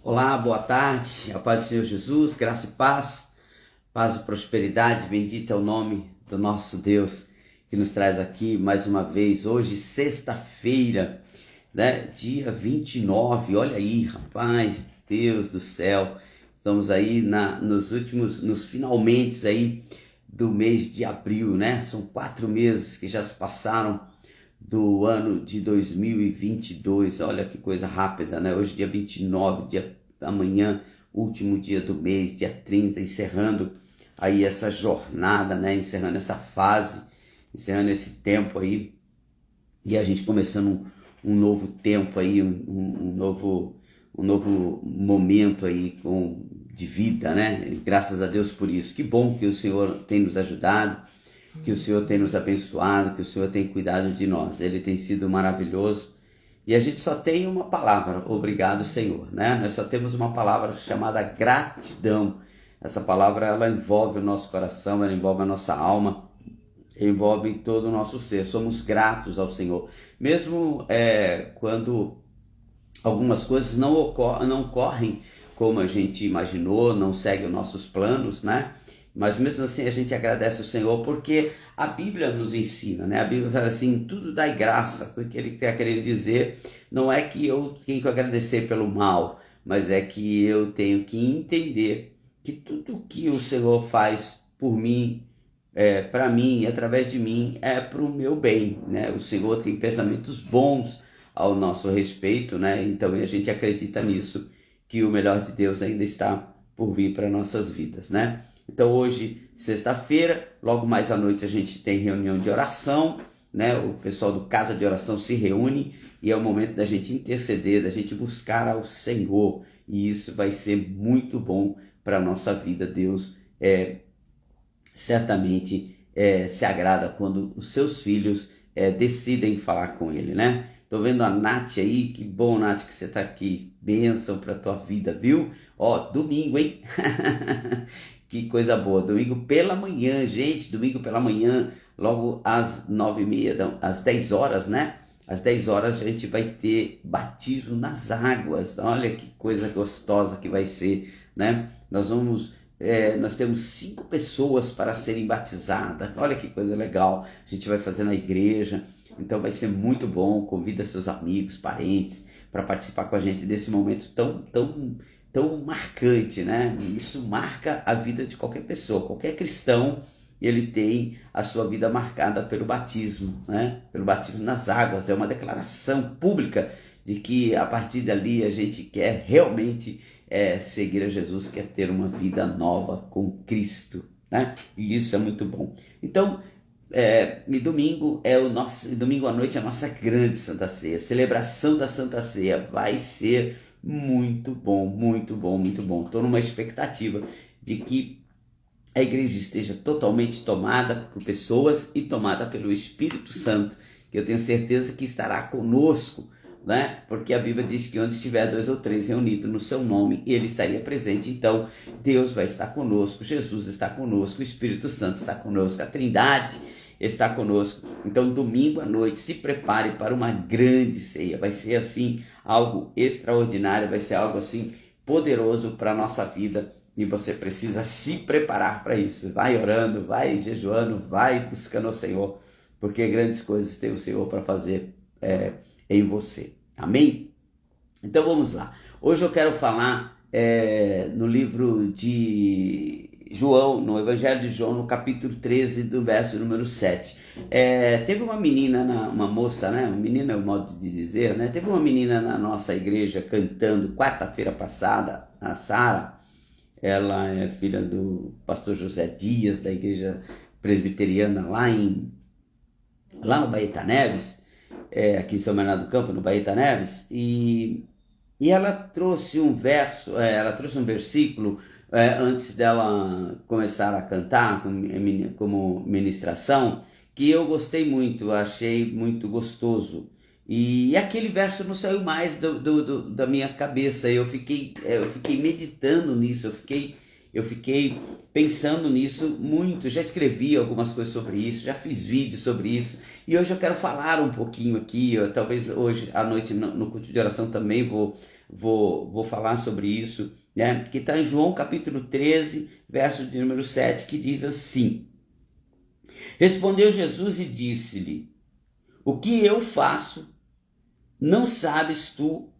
Olá, boa tarde, a paz do Senhor Jesus, graça e paz e prosperidade, bendito é o nome do nosso Deus que nos traz aqui mais uma vez, hoje sexta-feira, né, dia 29, olha aí, rapaz, Deus do céu, estamos aí nos finalmente aí do mês de abril, né, são 4 meses que já se passaram do ano de 2022, olha que coisa rápida, né? Hoje dia 29, amanhã, último dia do mês, dia 30, encerrando aí essa jornada, né? Encerrando essa fase, encerrando esse tempo aí, e a gente começando um novo tempo aí, um novo momento aí de vida, né? E graças a Deus por isso. Que bom que o Senhor tem nos ajudado, que o Senhor tem nos abençoado, que o Senhor tem cuidado de nós. Ele tem sido maravilhoso. E a gente só tem uma palavra, obrigado, Senhor, né? Nós só temos uma palavra chamada gratidão. Essa palavra, ela envolve o nosso coração, ela envolve a nossa alma, envolve todo o nosso ser. Somos gratos ao Senhor. Mesmo quando algumas coisas não ocorrem como a gente imaginou, não seguem os nossos planos, né? Mas mesmo assim a gente agradece o Senhor porque a Bíblia nos ensina, né? A Bíblia fala assim, tudo dai graça, porque ele está querendo dizer, não é que eu tenho que agradecer pelo mal, mas é que eu tenho que entender que tudo que o Senhor faz por mim, para mim, através de mim, é para o meu bem, né? O Senhor tem pensamentos bons ao nosso respeito, né? Então a gente acredita nisso, que o melhor de Deus ainda está por vir para nossas vidas, né? Então hoje, sexta-feira, logo mais à noite a gente tem reunião de oração, né? O pessoal do Casa de Oração se reúne e é o momento da gente interceder, da gente buscar ao Senhor, e isso vai ser muito bom para a nossa vida. Deus certamente se agrada quando os seus filhos decidem falar com Ele, né? Tô vendo a Nath aí, que bom, Nath, que você tá aqui, bênção pra tua vida, viu? Ó, domingo, hein? Que coisa boa, domingo pela manhã, gente, domingo pela manhã, logo às 9h30, não, às 10 horas, né? Às 10 horas a gente vai ter batismo nas águas, olha que coisa gostosa que vai ser, né? Nós temos 5 pessoas para serem batizadas, olha que coisa legal, a gente vai fazer na igreja, então vai ser muito bom. Convida seus amigos, parentes, para participar com a gente desse momento tão marcante, né? Isso marca a vida de qualquer pessoa, qualquer cristão, ele tem a sua vida marcada pelo batismo, né? Pelo batismo nas águas, é uma declaração pública de que a partir dali a gente quer realmente seguir a Jesus, quer ter uma vida nova com Cristo, né? E isso é muito bom. Então, e domingo domingo à noite é a nossa grande Santa Ceia, celebração da Santa Ceia, vai ser muito bom, muito bom, muito bom. Estou numa expectativa de que a igreja esteja totalmente tomada por pessoas e tomada pelo Espírito Santo, que eu tenho certeza que estará conosco, né? Porque a Bíblia diz que onde estiver 2 ou 3 reunidos no seu nome, ele estaria presente. Então Deus vai estar conosco, Jesus está conosco, o Espírito Santo está conosco, a Trindade está conosco. Então domingo à noite se prepare para uma grande ceia, vai ser assim algo extraordinário, vai ser algo assim poderoso para a nossa vida, e você precisa se preparar para isso. Vai orando, vai jejuando, vai buscando o Senhor, porque grandes coisas tem o Senhor para fazer em você. Amém? Então vamos lá. Hoje eu quero falar no livro de João, no Evangelho de João, no capítulo 13, do verso número 7. Teve uma menina, uma moça, né? Uma menina é o modo de dizer, né? Teve uma menina na nossa igreja cantando quarta-feira passada, a Sara. Ela é filha do pastor José Dias, da igreja presbiteriana lá no Baeta Neves, aqui em São Bernardo do Campo, no Baeta Neves, e ela trouxe um verso, ela trouxe um versículo antes dela começar a cantar como ministração, que eu gostei muito, achei muito gostoso. E aquele verso não saiu mais da minha cabeça. Eu fiquei meditando nisso, eu fiquei eu fiquei pensando nisso muito, já escrevi algumas coisas sobre isso, já fiz vídeos sobre isso, e hoje eu quero falar um pouquinho aqui, talvez hoje à noite no culto de oração também vou falar sobre isso, né? Que está em João capítulo 13, verso de número 7, que diz assim: respondeu Jesus e disse-lhe: o que eu faço não sabes tu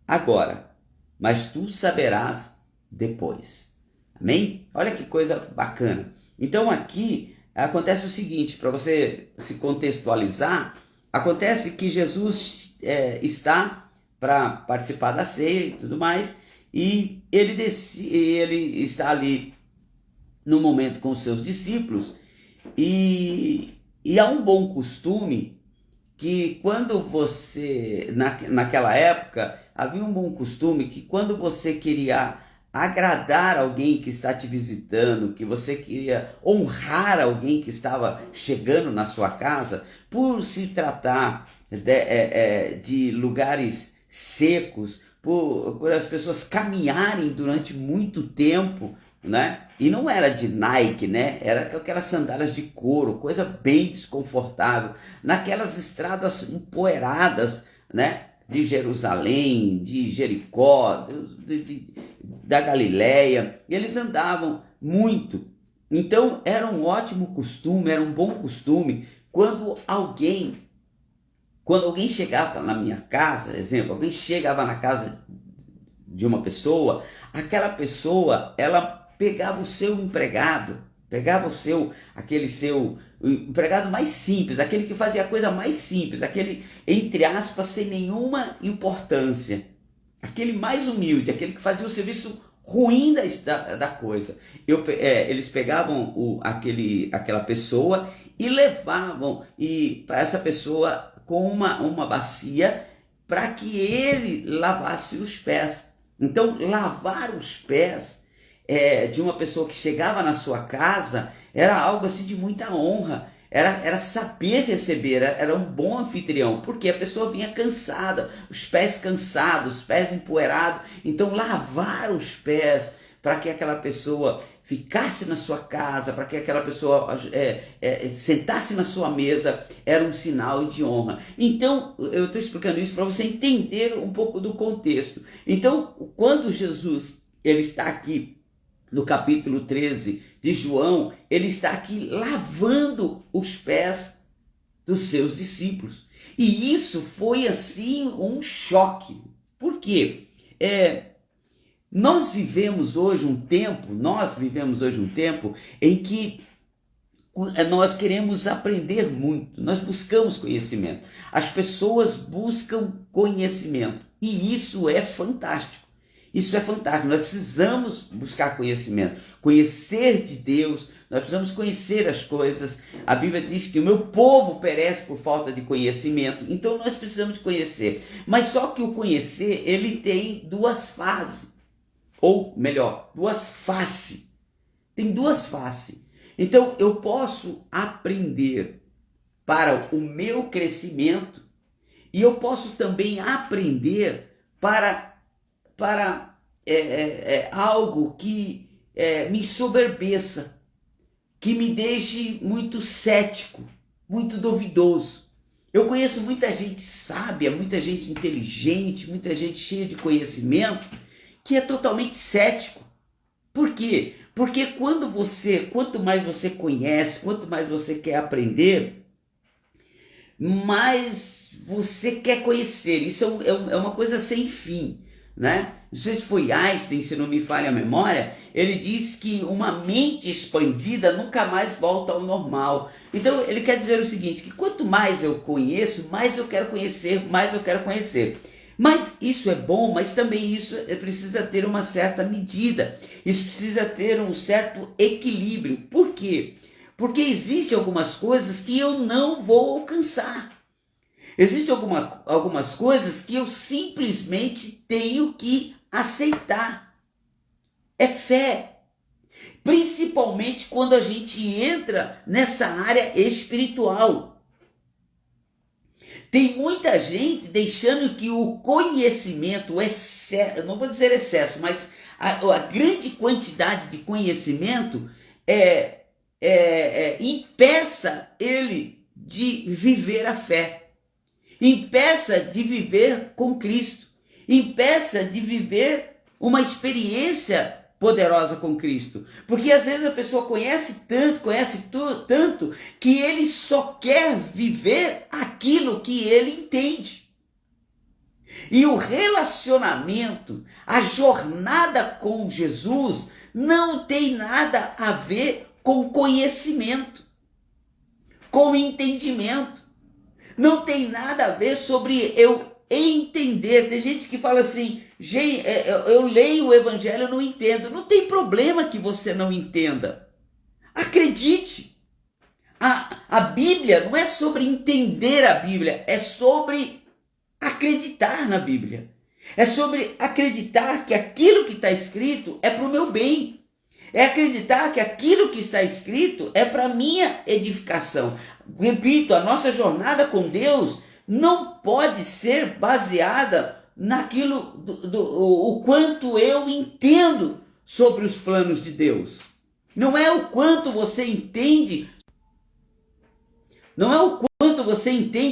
agora, mas tu saberás depois. Amém? Olha que coisa bacana. Então aqui acontece o seguinte, para você se contextualizar, acontece que Jesus está para participar da ceia e tudo mais, e ele está ali no momento com os seus discípulos, e há um bom costume que quando você, naquela época, havia um bom costume que quando você queria agradar alguém que está te visitando, que você queria honrar alguém que estava chegando na sua casa, por se tratar de lugares secos, por as pessoas caminharem durante muito tempo, né? E não era de Nike, né? Era com aquelas sandálias de couro, coisa bem desconfortável, naquelas estradas empoeiradas, né? De Jerusalém, de Jericó, da Galileia, e eles andavam muito. Então era um ótimo costume, era um bom costume quando alguém chegava na minha casa, exemplo, alguém chegava na casa de uma pessoa, aquela pessoa, ela pegava o seu empregado, pegava aquele seu empregado mais simples, aquele que fazia a coisa mais simples, aquele, entre aspas, sem nenhuma importância, aquele mais humilde, aquele que fazia o serviço ruim da coisa. Eles pegavam aquela pessoa e levavam para essa pessoa com uma bacia para que ele lavasse os pés. Então, lavar os pés de uma pessoa que chegava na sua casa era algo assim de muita honra, era saber receber, era um bom anfitrião, porque a pessoa vinha cansada, os pés cansados, os pés empoeirados. Então lavar os pés para que aquela pessoa ficasse na sua casa, para que aquela pessoa sentasse na sua mesa, era um sinal de honra. Então, eu estou explicando isso para você entender um pouco do contexto. Então, quando Jesus ele está aqui no capítulo 13 de João, ele está aqui lavando os pés dos seus discípulos. E isso foi assim um choque. Por quê? Nós vivemos hoje um tempo em que nós queremos aprender muito, nós buscamos conhecimento. As pessoas buscam conhecimento e isso é fantástico. Isso é fantástico, nós precisamos buscar conhecimento, conhecer de Deus, nós precisamos conhecer as coisas. A Bíblia diz que o meu povo perece por falta de conhecimento, então nós precisamos de conhecer. Mas só que o conhecer, ele tem duas fases, ou melhor, duas faces. Tem duas faces. Então eu posso aprender para o meu crescimento e eu posso também aprender para algo que me soberbeça, que me deixe muito cético, muito duvidoso. Eu conheço muita gente sábia, muita gente inteligente, muita gente cheia de conhecimento, que é totalmente cético. Por quê? Porque quanto mais você conhece, quanto mais você quer aprender, mais você quer conhecer. Isso é uma coisa sem fim, né? Não sei se foi Einstein, se não me falha a memória, ele diz que uma mente expandida nunca mais volta ao normal. Então ele quer dizer o seguinte, que quanto mais eu conheço, mais eu quero conhecer, mais eu quero conhecer. Mas isso é bom, mas também isso precisa ter uma certa medida, isso precisa ter um certo equilíbrio. Por quê? Porque existem algumas coisas que eu não vou alcançar. Existem algumas coisas que eu simplesmente tenho que aceitar. É fé. Principalmente quando a gente entra nessa área espiritual. Tem muita gente deixando que o conhecimento, o excesso, não vou dizer excesso, mas a grande quantidade de conhecimento impeça ele de viver a fé, impeça de viver com Cristo, impeça de viver uma experiência poderosa com Cristo. Porque às vezes a pessoa conhece tanto, que ele só quer viver aquilo que ele entende. E o relacionamento, a jornada com Jesus, não tem nada a ver com conhecimento, com entendimento. Não tem nada a ver sobre eu entender. Tem gente que fala assim, eu leio o evangelho, eu não entendo. Não tem problema que você não entenda. Acredite. A Bíblia não é sobre entender a Bíblia, é sobre acreditar na Bíblia. É sobre acreditar que aquilo que está escrito é para o meu bem. É acreditar que aquilo que está escrito é para a minha edificação. Repito, a nossa jornada com Deus não pode ser baseada naquilo o quanto eu entendo sobre os planos de Deus. Não é o quanto você entende,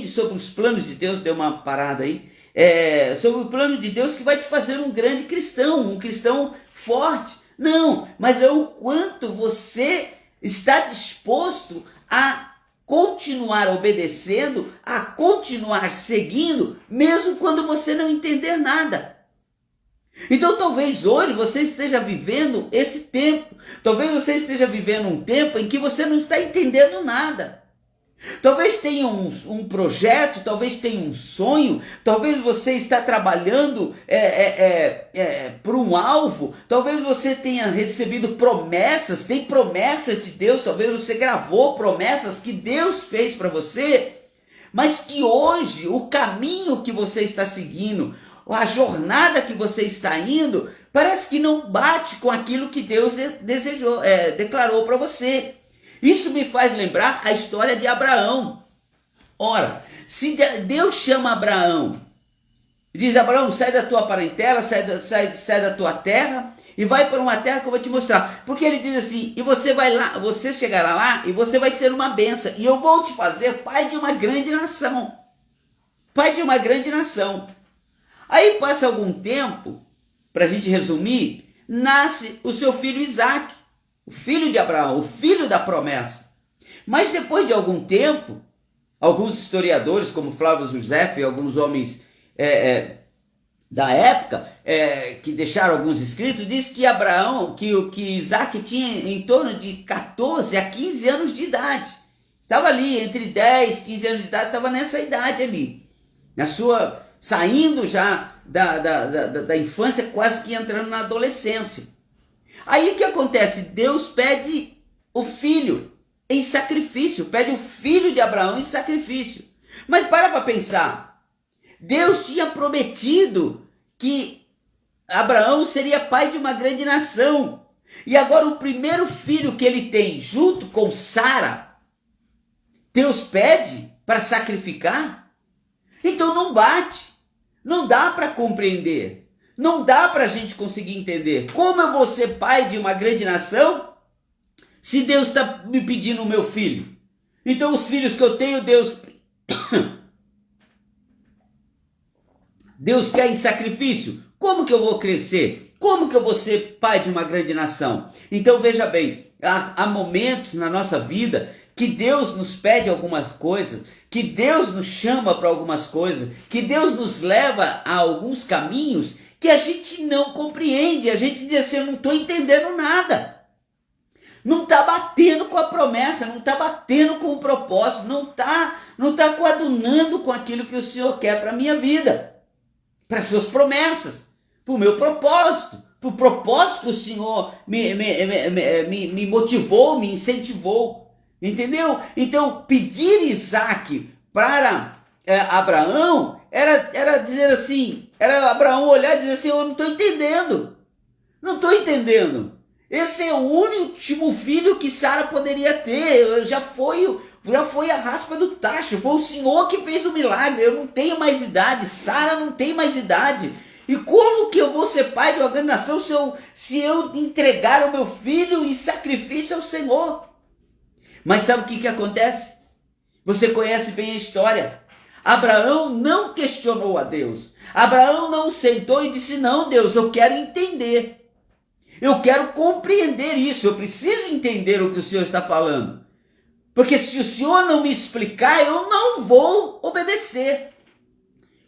sobre os planos de Deus, deu uma parada aí, sobre o plano de Deus que vai te fazer um grande cristão, um cristão forte. Não, mas é o quanto você está disposto a continuar obedecendo, a continuar seguindo, mesmo quando você não entender nada. Então talvez hoje você esteja vivendo esse tempo, talvez você esteja vivendo um tempo em que você não está entendendo nada. Talvez tenha um projeto, talvez tenha um sonho, talvez você está trabalhando por um alvo, talvez você tenha recebido promessas, tem promessas de Deus, talvez você gravou promessas que Deus fez para você, mas que hoje o caminho que você está seguindo, a jornada que você está indo, parece que não bate com aquilo que Deus declarou para você. Isso me faz lembrar a história de Abraão. Ora, se Deus chama Abraão, diz: Abraão, sai da tua parentela, sai da tua terra e vai para uma terra que eu vou te mostrar. Porque ele diz assim: e você vai lá, você chegará lá e você vai ser uma bênção, e eu vou te fazer pai de uma grande nação. Pai de uma grande nação. Aí passa algum tempo, para a gente resumir, nasce o seu filho Isaque, o filho de Abraão, o filho da promessa. Mas depois de algum tempo, alguns historiadores, como Flávio José e alguns homens da época, que deixaram alguns escritos, diz que que Isaque tinha em torno de 14 a 15 anos de idade. Estava ali, entre 10 e 15 anos de idade, estava nessa idade ali. Saindo já da infância, quase que entrando na adolescência. Aí o que acontece? Deus pede o filho em sacrifício, pede o filho de Abraão em sacrifício. Mas para pensar, Deus tinha prometido que Abraão seria pai de uma grande nação. E agora o primeiro filho que ele tem junto com Sara, Deus pede para sacrificar? Então não bate, não dá para compreender. Não dá para a gente conseguir entender. Como eu vou ser pai de uma grande nação se Deus está me pedindo o meu filho? Então os filhos que eu tenho, Deus quer em sacrifício. Como que eu vou crescer? Como que eu vou ser pai de uma grande nação? Então veja bem, há momentos na nossa vida que Deus nos pede algumas coisas, que Deus nos chama para algumas coisas, que Deus nos leva a alguns caminhos que a gente não compreende. A gente diz assim: eu não estou entendendo nada. Não está batendo com a promessa, não está batendo com o propósito, não tá coadunando com aquilo que o Senhor quer para a minha vida, para as suas promessas, para o meu propósito, para o propósito que o Senhor me motivou, me incentivou. Entendeu? Então, pedir Isaque para Abraão era dizer assim, era Abraão olhar e dizer assim: eu não estou entendendo. Não estou entendendo. Esse é o último filho que Sara poderia ter. Já foi a raspa do tacho. Foi o Senhor que fez o milagre. Eu não tenho mais idade. Sara não tem mais idade. E como que eu vou ser pai de uma grande nação se eu entregar o meu filho em sacrifício ao Senhor? Mas sabe o que acontece? Você conhece bem a história. Abraão não questionou a Deus. Abraão não sentou e disse, não, Deus, eu quero entender. Eu quero compreender isso. Eu preciso entender o que o Senhor está falando. Porque se o Senhor não me explicar, eu não vou obedecer.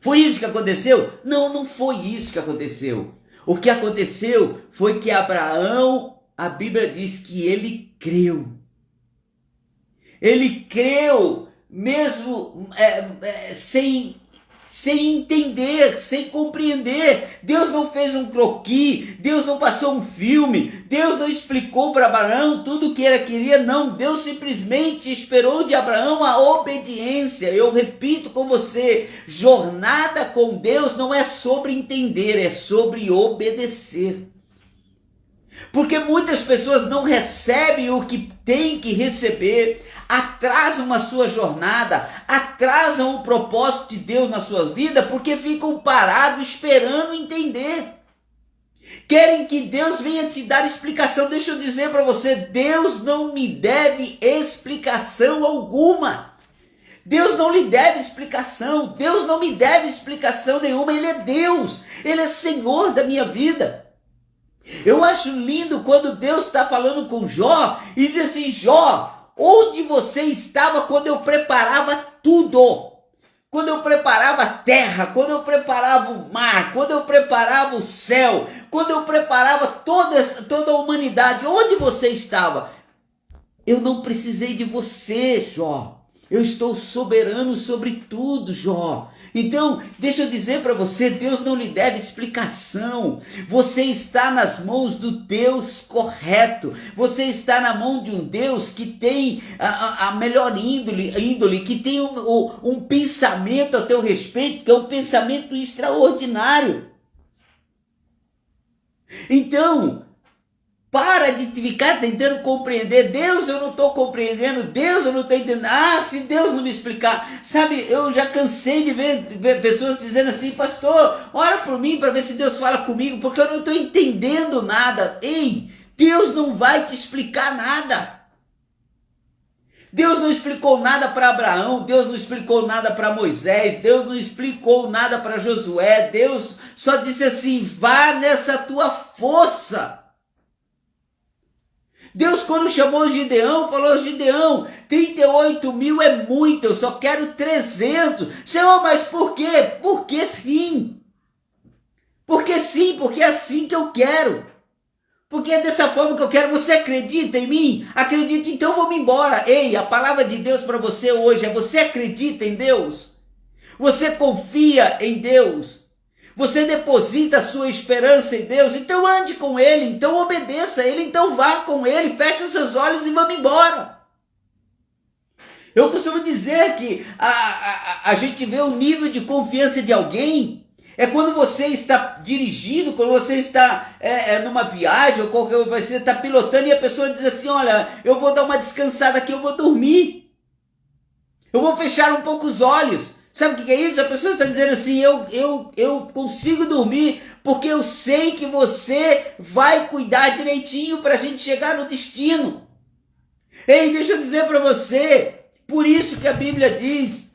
Foi isso que aconteceu? Não, não foi isso que aconteceu. O que aconteceu foi que Abraão, a Bíblia diz que ele creu. Ele creu mesmo sem entender, sem compreender. Deus não fez um croquis, Deus não passou um filme, Deus não explicou para Abraão tudo o que ele queria, não. Deus simplesmente esperou de Abraão a obediência. Eu repito com você, jornada com Deus não é sobre entender, é sobre obedecer. Porque muitas pessoas não recebem o que têm que receber, atrasam a sua jornada, atrasam o propósito de Deus na sua vida, porque ficam parados esperando entender. Querem que Deus venha te dar explicação. Deixa eu dizer para você, Deus não me deve explicação alguma. Deus não lhe deve explicação, Deus não me deve explicação nenhuma. Ele é Deus, Ele é Senhor da minha vida. Eu acho lindo quando Deus está falando com Jó e diz assim, Jó, onde você estava quando eu preparava tudo? Quando eu preparava a terra, quando eu preparava o mar, quando eu preparava o céu, quando eu preparava toda a humanidade, onde você estava? Eu não precisei de você, Jó. Eu estou soberano sobre tudo, Jó. Então, deixa eu dizer para você, Deus não lhe deve explicação. Você está nas mãos do Deus correto. Você está na mão de um Deus que tem a melhor índole, que tem um pensamento a teu respeito, que é um pensamento extraordinário. Então, para de ficar tentando compreender. Deus, eu não estou compreendendo. Deus, eu não estou entendendo. Ah, se Deus não me explicar. Sabe, eu já cansei de ver pessoas dizendo assim, pastor, ora por mim para ver se Deus fala comigo, porque eu não estou entendendo nada. Ei, Deus não vai te explicar nada. Deus não explicou nada para Abraão, Deus não explicou nada para Moisés, Deus não explicou nada para Josué. Deus só disse assim, vá nessa tua força. Deus, quando chamou Gideão, falou, Gideão, 38 mil é muito, eu só quero 300. Senhor, mas por quê? Porque sim. Porque sim, porque é assim que eu quero. Porque é dessa forma que eu quero. Você acredita em mim? Acredita, então vamos embora. Ei, a palavra de Deus para você hoje é, você acredita em Deus? Você confia em Deus? Você deposita a sua esperança em Deus? Então ande com Ele, então obedeça a Ele, então vá com Ele, feche seus olhos e vamos embora. Eu costumo dizer que a gente vê o nível de confiança de alguém, é quando você está dirigindo, quando você está numa viagem, ou qualquer coisa, você está pilotando e a pessoa diz assim, olha, eu vou dar uma descansada aqui, eu vou dormir. Eu vou fechar um pouco os olhos. Sabe o que é isso? A pessoa está dizendo assim, eu consigo dormir porque eu sei que você vai cuidar direitinho para a gente chegar no destino. Ei, deixa eu dizer para você, por isso que a Bíblia diz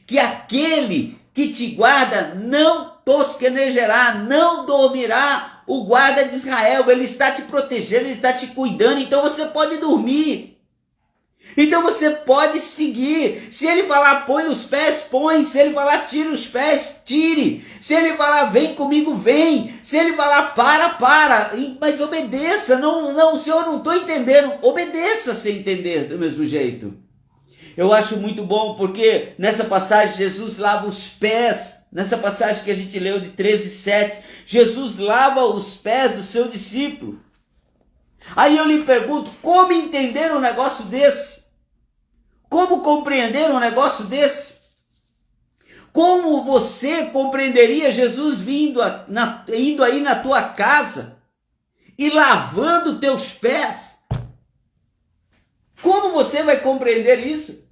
que aquele que te guarda não tosquenejará, não dormirá. O guarda de Israel, ele está te protegendo, ele está te cuidando, então você pode dormir. Então você pode seguir. Se ele falar põe os pés, põe. Se ele falar tira os pés, tire. Se ele falar vem comigo, vem. Se ele falar para. Mas obedeça. Não, Senhor, não estou entendendo. Obedeça sem entender do mesmo jeito. Eu acho muito bom porque nessa passagem Jesus lava os pés. Nessa passagem que a gente leu de 13:7, Jesus lava os pés do seu discípulo. Aí eu lhe pergunto, como entender um negócio desse? Como compreender um negócio desse? Como você compreenderia Jesus indo aí na tua casa e lavando teus pés? Como você vai compreender isso?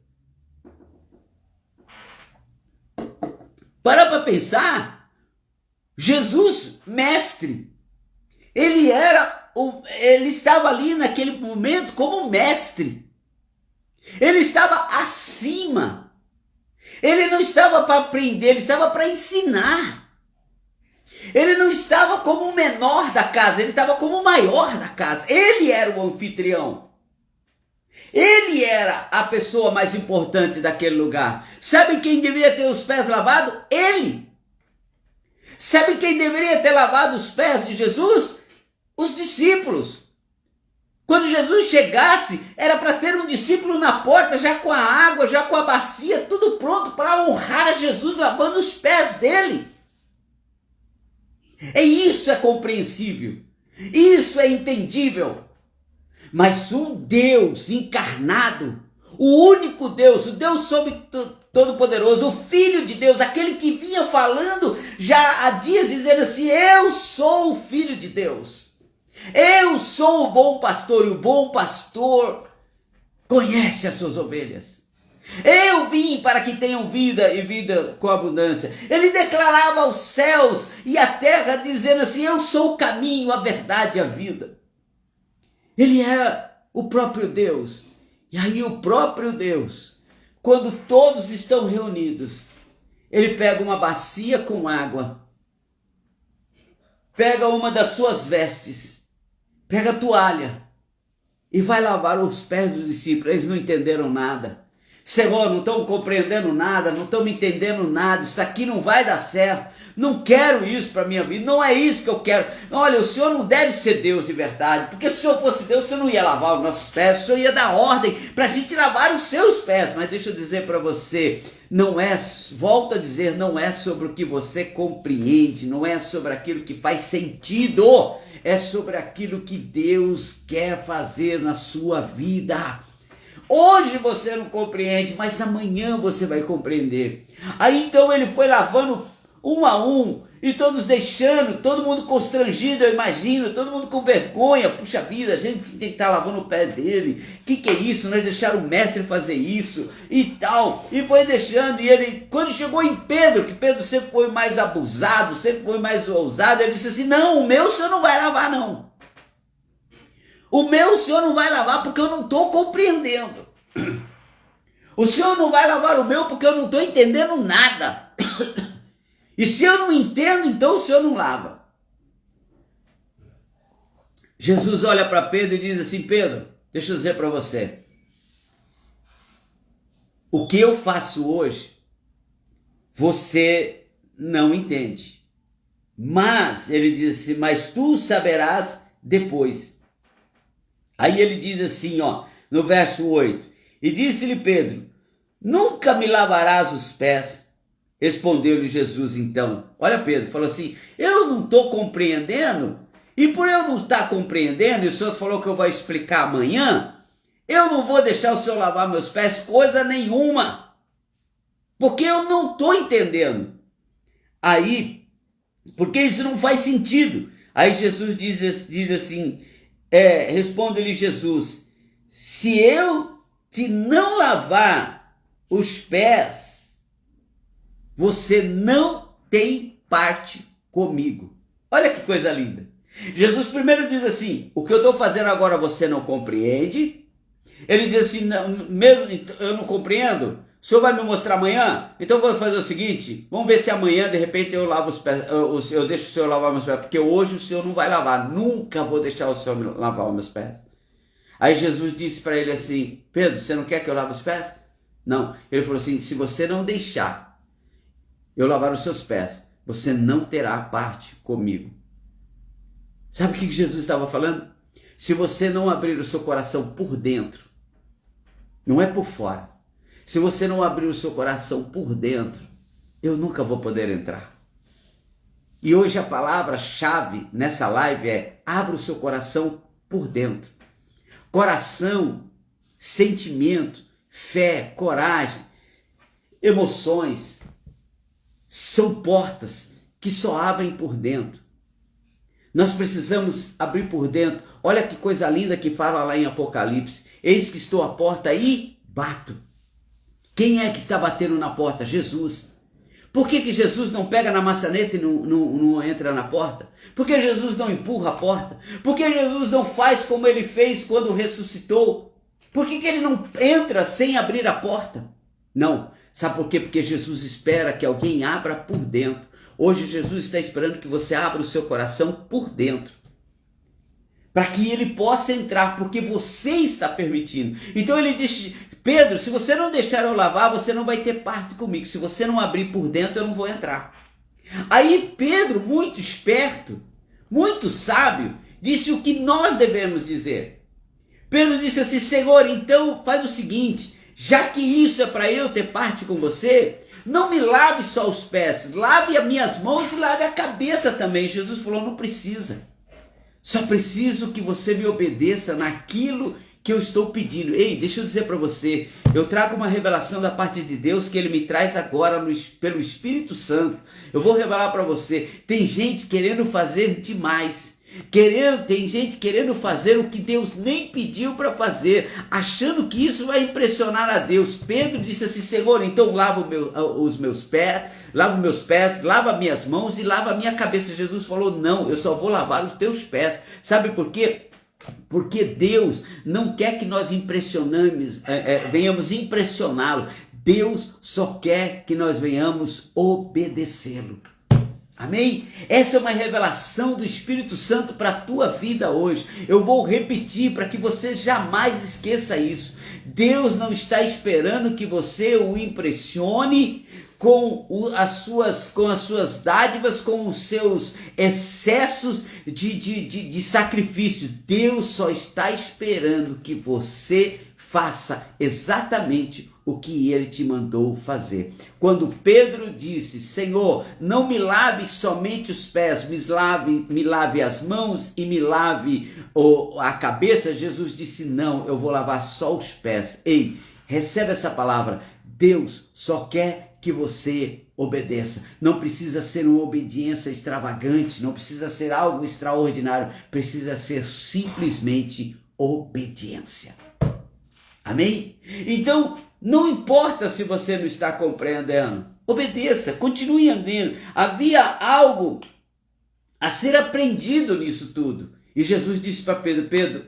Para pensar. Jesus, mestre. Ele estava ali naquele momento como mestre. Ele estava acima. Ele não estava para aprender, ele estava para ensinar. Ele não estava como o menor da casa, ele estava como o maior da casa. Ele era o anfitrião. Ele era a pessoa mais importante daquele lugar. Sabe quem deveria ter os pés lavados? Ele. Sabe quem deveria ter lavado os pés de Jesus? Os discípulos. Quando Jesus chegasse, era para ter um discípulo na porta, já com a água, já com a bacia, tudo pronto para honrar Jesus, lavando os pés dele. Isso é compreensível. Isso é entendível. Mas um Deus encarnado, o único Deus, o Deus Todo-Poderoso, o Filho de Deus, aquele que vinha falando já há dias, dizendo assim: eu sou o Filho de Deus. Eu sou o bom pastor, e o bom pastor conhece as suas ovelhas. Eu vim para que tenham vida e vida com abundância. Ele declarava aos céus e à terra, dizendo assim: eu sou o caminho, a verdade e a vida. Ele é o próprio Deus. E aí o próprio Deus, quando todos estão reunidos, ele pega uma bacia com água, pega uma das suas vestes, pega a toalha e vai lavar os pés dos discípulos. Eles não entenderam nada. Senhor, não estão compreendendo nada, não estão me entendendo nada, isso aqui não vai dar certo. Não quero isso para a minha vida, não é isso que eu quero. Olha, o Senhor não deve ser Deus de verdade, porque se o Senhor fosse Deus, você não ia lavar os nossos pés, o Senhor ia dar ordem para a gente lavar os seus pés. Mas deixa eu dizer para você, não é, volto a dizer, não é sobre o que você compreende, não é sobre aquilo que faz sentido, é sobre aquilo que Deus quer fazer na sua vida. Hoje você não compreende, mas amanhã você vai compreender. Aí então ele foi lavando um a um, e todos deixando, todo mundo constrangido, eu imagino, todo mundo com vergonha. Puxa vida, a gente tem que estar lavando o pé dele. Que é isso? Nós deixaram o mestre fazer isso e tal. E foi deixando, e ele, quando chegou em Pedro, que Pedro sempre foi mais abusado, sempre foi mais ousado, ele disse assim: não, o meu o senhor não vai lavar não. O meu o senhor não vai lavar porque eu não estou compreendendo. O senhor não vai lavar o meu porque eu não estou entendendo nada. E se eu não entendo, então o senhor não lava. Jesus olha para Pedro e diz assim: Pedro, deixa eu dizer para você, o que eu faço hoje, você não entende. Mas, ele diz assim, mas tu saberás depois. Aí ele diz assim, no verso 8, e disse-lhe Pedro: nunca me lavarás os pés. Respondeu-lhe Jesus então. Olha, Pedro falou assim: eu não estou compreendendo, e por eu não estar compreendendo, e o senhor falou que eu vou explicar amanhã, eu não vou deixar o senhor lavar meus pés coisa nenhuma, porque eu não estou entendendo. Aí, porque isso não faz sentido. Aí Jesus diz assim, responde-lhe Jesus: se eu te não lavar os pés, você não tem parte comigo. Olha que coisa linda. Jesus primeiro diz assim: o que eu estou fazendo agora você não compreende. Ele diz assim: não, mesmo eu não compreendo. O senhor vai me mostrar amanhã? Então eu vou fazer o seguinte: vamos ver se amanhã de repente eu lavo os pés, eu deixo o senhor lavar meus pés, porque hoje o senhor não vai lavar. Nunca vou deixar o senhor lavar os meus pés. Aí Jesus disse para ele assim: Pedro, você não quer que eu lave os pés? Não. Ele falou assim: se você não deixar eu lavar os seus pés, você não terá parte comigo. Sabe o que Jesus estava falando? Se você não abrir o seu coração por dentro, não é por fora, se você não abrir o seu coração por dentro, eu nunca vou poder entrar. E hoje a palavra-chave nessa live é: abra o seu coração por dentro. Coração, sentimento, fé, coragem, emoções, são portas que só abrem por dentro. Nós precisamos abrir por dentro. Olha que coisa linda que fala lá em Apocalipse: eis que estou à porta e bato. Quem é que está batendo na porta? Jesus. Por que Jesus não pega na maçaneta e não entra na porta? Por que Jesus não empurra a porta? Por que Jesus não faz como ele fez quando ressuscitou? Por que ele não entra sem abrir a porta? Não. Sabe por quê? Porque Jesus espera que alguém abra por dentro. Hoje Jesus está esperando que você abra o seu coração por dentro, para que ele possa entrar, porque você está permitindo. Então ele diz: Pedro, se você não deixar eu lavar, você não vai ter parte comigo. Se você não abrir por dentro, eu não vou entrar. Aí Pedro, muito esperto, muito sábio, disse o que nós devemos dizer. Pedro disse assim: Senhor, então faz o seguinte, já que isso é para eu ter parte com você, não me lave só os pés, lave as minhas mãos e lave a cabeça também. Jesus falou: não precisa. Só preciso que você me obedeça naquilo que eu estou pedindo. Ei, deixa eu dizer para você, eu trago uma revelação da parte de Deus que ele me traz agora pelo Espírito Santo. Eu vou revelar para você. Tem gente querendo fazer demais. Tem gente querendo fazer o que Deus nem pediu para fazer, achando que isso vai impressionar a Deus. Pedro disse assim: Senhor, então lava os meus pés, lava minhas mãos e lava a minha cabeça. Jesus falou: não, eu só vou lavar os teus pés. Sabe por quê? Porque Deus não quer que nós venhamos impressioná-lo. Deus só quer que nós venhamos obedecê-lo. Amém? Essa é uma revelação do Espírito Santo para a tua vida hoje. Eu vou repetir para que você jamais esqueça isso. Deus não está esperando que você o impressione com as suas dádivas, com os seus excessos de sacrifício. Deus só está esperando que você faça exatamente o que ele te mandou fazer. Quando Pedro disse: Senhor, não me lave somente os pés, me lave as mãos e me lave a cabeça, Jesus disse: não, eu vou lavar só os pés. Ei, recebe essa palavra. Deus só quer que você obedeça. Não precisa ser uma obediência extravagante, não precisa ser algo extraordinário, precisa ser simplesmente obediência. Amém? Então, não importa se você não está compreendendo, obedeça, continue andando. Havia algo a ser aprendido nisso tudo. E Jesus disse para Pedro: Pedro,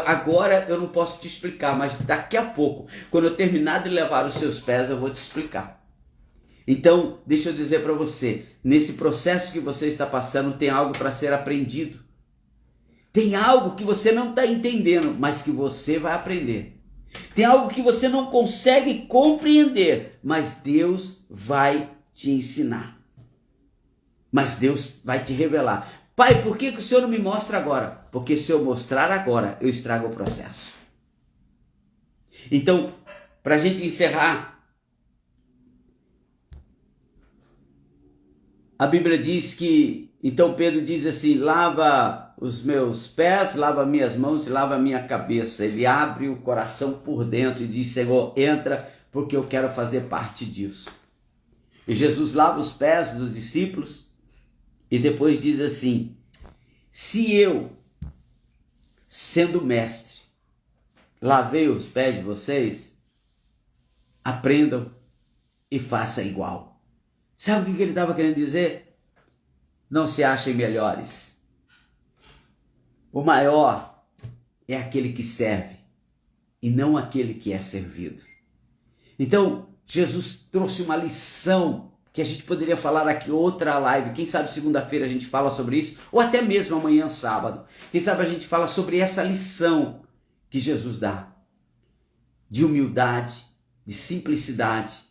agora eu não posso te explicar, mas daqui a pouco, quando eu terminar de levar os seus pés, eu vou te explicar. Então, deixa eu dizer para você, nesse processo que você está passando, tem algo para ser aprendido. Tem algo que você não está entendendo, mas que você vai aprender. Tem algo que você não consegue compreender, mas Deus vai te ensinar. Mas Deus vai te revelar. Pai, por que o Senhor não me mostra agora? Porque se eu mostrar agora, eu estrago o processo. Então, para a gente encerrar, a Bíblia diz que, então Pedro diz assim: lava os meus pés, lava minhas mãos e lava a minha cabeça. Ele abre o coração por dentro e diz: Senhor, entra, porque eu quero fazer parte disso. E Jesus lava os pés dos discípulos e depois diz assim: se eu, sendo mestre, lavei os pés de vocês, aprendam e façam igual. Sabe o que ele estava querendo dizer? Não se achem melhores. O maior é aquele que serve e não aquele que é servido. Então, Jesus trouxe uma lição que a gente poderia falar aqui outra live. Quem sabe segunda-feira a gente fala sobre isso, ou até mesmo amanhã, sábado. Quem sabe a gente fala sobre essa lição que Jesus dá, de humildade, de simplicidade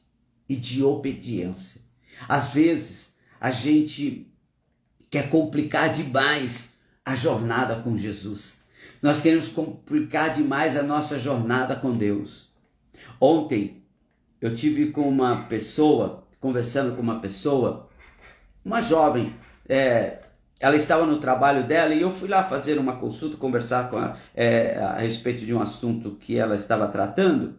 e de obediência. Às vezes, a gente quer complicar demais a jornada com Jesus. Nós queremos complicar demais a nossa jornada com Deus. Ontem, eu tive conversando com uma pessoa, uma jovem, ela estava no trabalho dela e eu fui lá fazer uma consulta, conversar com ela a respeito de um assunto que ela estava tratando.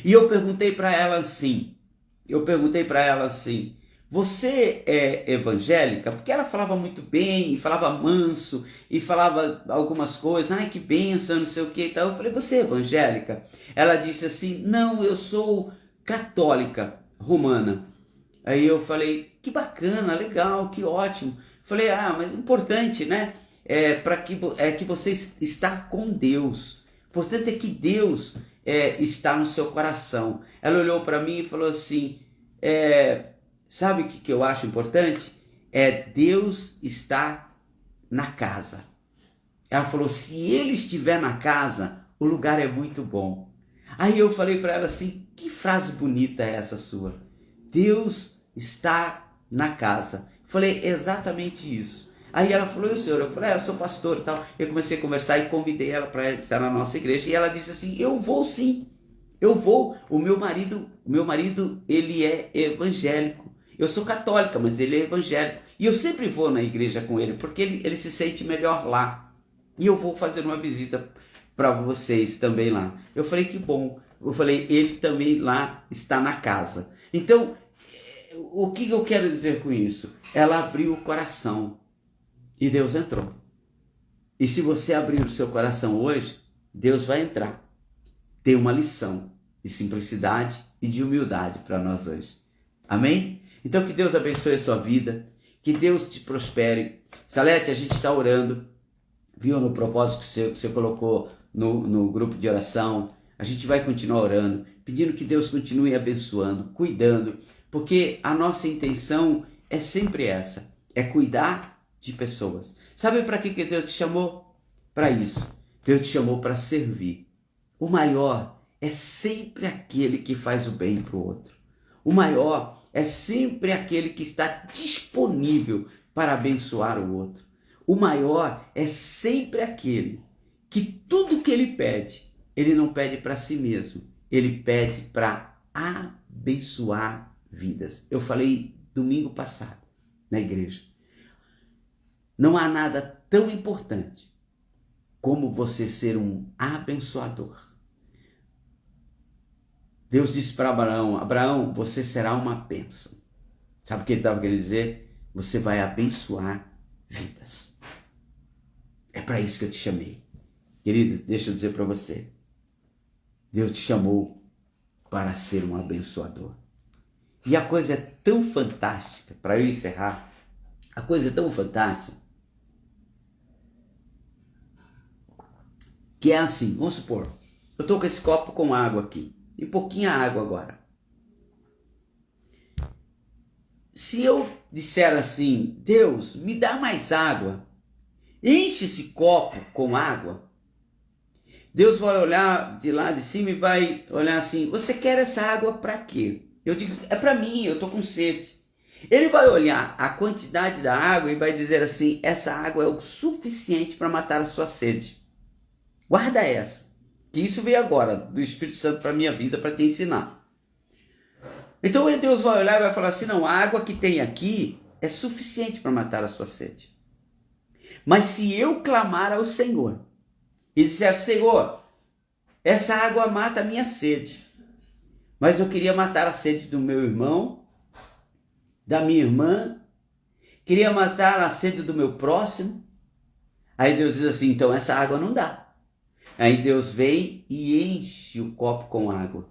E eu perguntei para ela assim, você é evangélica? Porque ela falava muito bem, falava manso e falava algumas coisas. Ai, que bênção, não sei o que e tal. Eu falei: você é evangélica? Ela disse assim: não, eu sou católica romana. Aí eu falei, que bacana, legal, que ótimo. Falei, mas importante, né? Que você está com Deus. O importante é que Deus está no seu coração. Ela olhou para mim e falou assim, sabe o que eu acho importante? Deus está na casa. Ela falou, se Ele estiver na casa, o lugar é muito bom. Aí eu falei para ela assim, que frase bonita é essa sua? Deus está na casa. Eu falei, exatamente isso. Aí ela falou, e o senhor? Eu falei, eu sou pastor e tal. Eu comecei a conversar e convidei ela para estar na nossa igreja. E ela disse assim, eu vou sim, eu vou. O meu marido, ele é evangélico. Eu sou católica, mas ele é evangélico. E eu sempre vou na igreja com ele, porque ele se sente melhor lá. E eu vou fazer uma visita para vocês também lá. Eu falei, que bom. Eu falei, ele também lá está na casa. Então, o que eu quero dizer com isso? Ela abriu o coração e Deus entrou. E se você abrir o seu coração hoje, Deus vai entrar. Tem uma lição de simplicidade e de humildade para nós hoje. Amém? Então que Deus abençoe a sua vida, que Deus te prospere. Salete, a gente está orando, viu, no propósito que você colocou no grupo de oração. A gente vai continuar orando, pedindo que Deus continue abençoando, cuidando, porque a nossa intenção é sempre essa, é cuidar de pessoas. Sabe para que Deus te chamou? Para isso. Deus te chamou para servir. O maior é sempre aquele que faz o bem para o outro. O maior é sempre aquele que está disponível para abençoar o outro. O maior é sempre aquele que tudo que ele pede, ele não pede para si mesmo, ele pede para abençoar vidas. Eu falei domingo passado na igreja. Não há nada tão importante como você ser um abençoador. Deus disse para Abraão, Abraão, você será uma bênção. Sabe o que ele estava querendo dizer? Você vai abençoar vidas. É para isso que eu te chamei. Querido, deixa eu dizer para você. Deus te chamou para ser um abençoador. E a coisa é tão fantástica, para eu encerrar, a coisa é tão fantástica, que é assim, vamos supor, eu estou com esse copo com água aqui, e pouquinha água agora. Se eu disser assim, Deus, me dá mais água, enche esse copo com água, Deus vai olhar de lá de cima e vai olhar assim, você quer essa água para quê? Eu digo, é para mim, eu estou com sede. Ele vai olhar a quantidade da água e vai dizer assim, essa água é o suficiente para matar a sua sede. Guarda essa, que isso veio agora do Espírito Santo para a minha vida, para te ensinar. Então Deus vai olhar e vai falar assim, não, a água que tem aqui é suficiente para matar a sua sede. Mas se eu clamar ao Senhor e disser, Senhor, essa água mata a minha sede, mas eu queria matar a sede do meu irmão, da minha irmã, queria matar a sede do meu próximo, aí Deus diz assim, então essa água não dá. Aí Deus vem e enche o copo com água,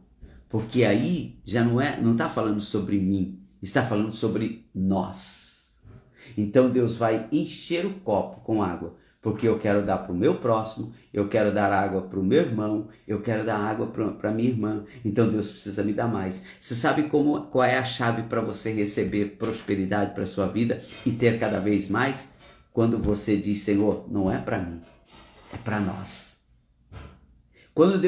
porque aí já não está falando sobre mim, está falando sobre nós. Então Deus vai encher o copo com água, porque eu quero dar para o meu próximo, eu quero dar água para o meu irmão, eu quero dar água para minha irmã, então Deus precisa me dar mais. Você sabe qual é a chave para você receber prosperidade para a sua vida e ter cada vez mais? Quando você diz, Senhor, não é para mim, é para nós. Quando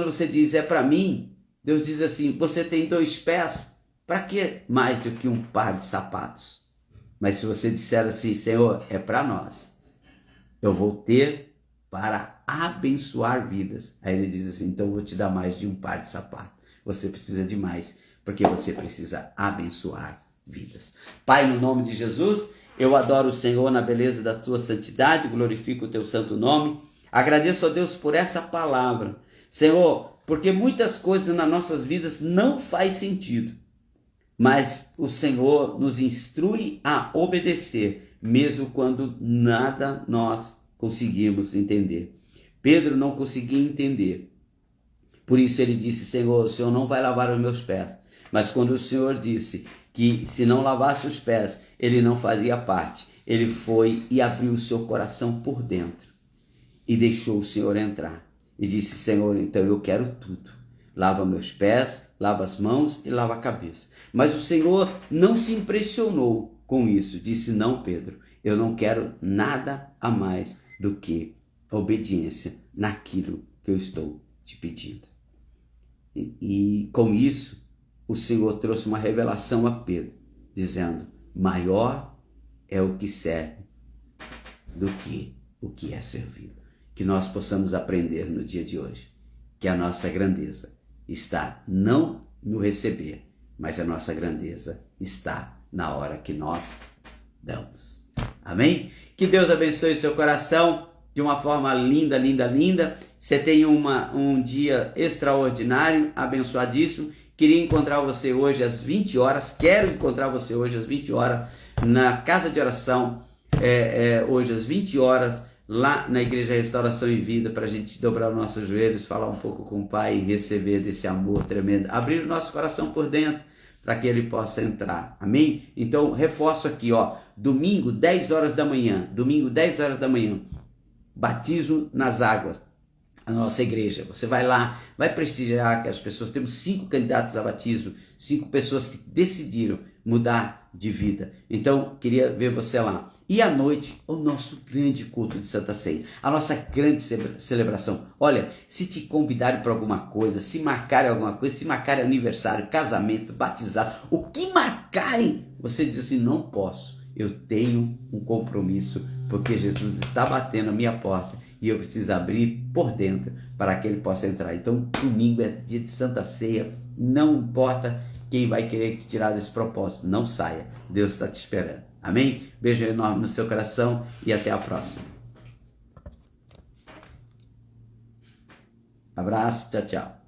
você diz, é para mim, Deus diz assim, você tem 2 pés, para que mais do que um par de sapatos? Mas se você disser assim, Senhor, é para nós, eu vou ter para abençoar vidas. Aí ele diz assim, então eu vou te dar mais de um par de sapato. Você precisa de mais, porque você precisa abençoar vidas. Pai, no nome de Jesus, eu adoro o Senhor na beleza da tua santidade, glorifico o teu santo nome. Agradeço a Deus por essa palavra. Senhor, porque muitas coisas nas nossas vidas não faz sentido. Mas o Senhor nos instrui a obedecer, mesmo quando nada nós conseguimos entender. Pedro não conseguia entender. Por isso ele disse, Senhor, o Senhor não vai lavar os meus pés. Mas quando o Senhor disse que se não lavasse os pés, ele não fazia parte. Ele foi e abriu o seu coração por dentro e deixou o Senhor entrar. E disse: Senhor, então eu quero tudo. Lava meus pés, lava as mãos e lava a cabeça. Mas o Senhor não se impressionou com isso. Disse: não, Pedro, eu não quero nada a mais do que obediência naquilo que eu estou te pedindo. E com isso, o Senhor trouxe uma revelação a Pedro, dizendo: maior é o que serve do que o que é servido. Que nós possamos aprender no dia de hoje que a nossa grandeza está não no receber, mas a nossa grandeza está na hora que nós damos. Amém? Que Deus abençoe o seu coração de uma forma linda, linda, linda. Você tenha um dia extraordinário, abençoadíssimo. Queria encontrar você hoje às 20 horas. Quero encontrar você hoje às 20 horas na casa de oração. Hoje às 20 horas lá na Igreja Restauração e Vida, para a gente dobrar os nossos joelhos, falar um pouco com o Pai e receber desse amor tremendo. Abrir o nosso coração por dentro para que ele possa entrar. Amém? Então, reforço aqui, ó. Domingo, 10 horas da manhã. Domingo, 10 horas da manhã. Batismo nas águas. A nossa igreja. Você vai lá, vai prestigiar que as pessoas. Temos 5 candidatos a batismo, 5 pessoas que decidiram mudar de vida. Então, queria ver você lá. E à noite, o nosso grande culto de Santa Ceia, a nossa grande celebração. Olha, se te convidarem para alguma coisa, se marcarem alguma coisa, se marcarem aniversário, casamento, batizado, o que marcarem, você diz assim: não posso, eu tenho um compromisso, porque Jesus está batendo a minha porta e eu preciso abrir por dentro para que ele possa entrar. Então, domingo é dia de Santa Ceia, não importa quem vai querer te tirar desse propósito, não saia, Deus está te esperando. Amém? Beijo enorme no seu coração e até a próxima. Abraço, tchau, tchau.